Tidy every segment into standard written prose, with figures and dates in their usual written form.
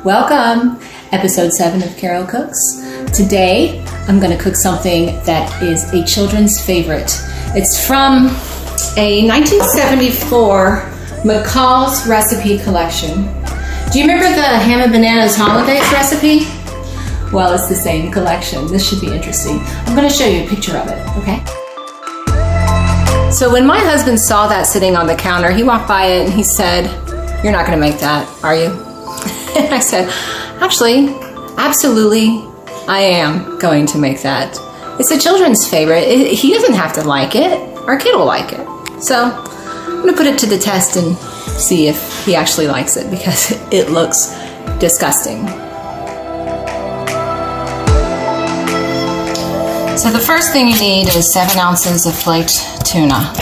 Welcome, episode 7 of Caro Cooks. Today, I'm going to cook something that is a children's favorite. It's from a 1974 McCall's recipe collection. Do you remember the ham and bananas hollandaise recipe? Well, it's the same collection. This should be interesting. I'm going to show you a picture of it, okay? So when my husband saw that sitting on the counter, he walked by it and he said, "You're not going to make that, are you?" And I said, "Actually, absolutely, I am going to make that. It's a children's favorite. He doesn't have to like it. Our kid will like it." So I'm going to put it to the test and see if he actually likes it because it looks disgusting. So the first thing you need is 7 ounces of flaked tuna.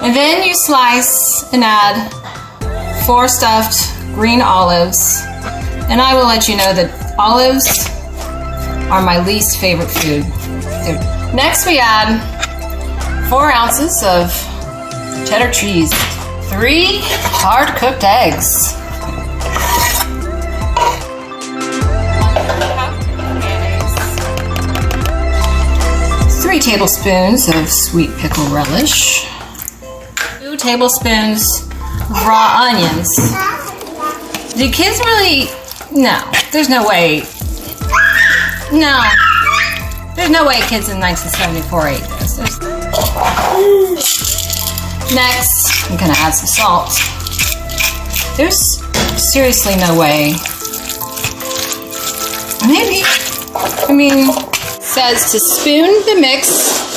And then you slice and add 4 stuffed green olives. And I will let you know that olives are my least favorite food. Next we add 4 ounces of cheddar cheese, 3 hard-cooked eggs, 3 tablespoons of sweet pickle relish, 2 tablespoons of raw onions. Do kids really? No, there's no way. No, there's no way kids in 1974 ate this. Next, I'm gonna add some salt. There's seriously no way. Maybe. It says to spoon the mix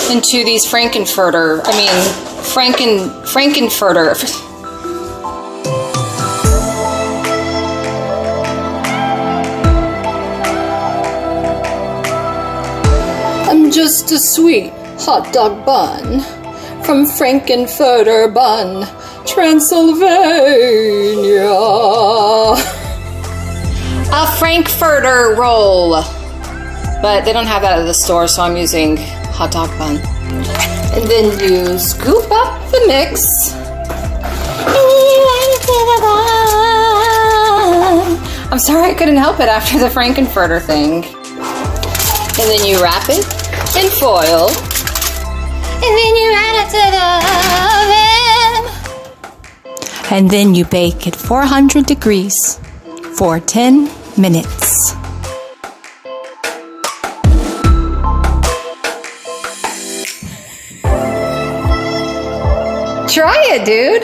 into these Frankenfurter. I'm just a sweet hot dog bun from Frankenfurter Bun, Transylvania. A Frankfurter Roll. But they don't have that at the store, so I'm using hot dog bun. And then you scoop up the mix. I'm sorry I couldn't help it after the Frankenfurter thing. And then you wrap it in foil. And then you add it to the oven. And then you bake at 400 degrees for 10 minutes. Try it, dude.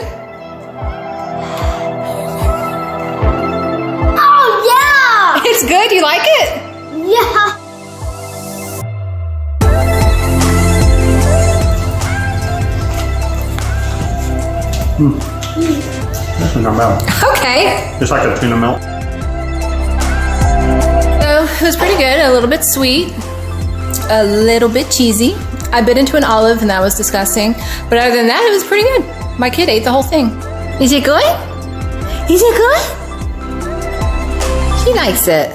Oh, yeah! It's good? You like it? Yeah. That's tuna milk. Okay. Just like a tuna milk. So it was pretty good. A little bit sweet, a little bit cheesy. I bit into an olive and that was disgusting. But other than that, it was pretty good. My kid ate the whole thing. Is it good? Is it good? He likes it.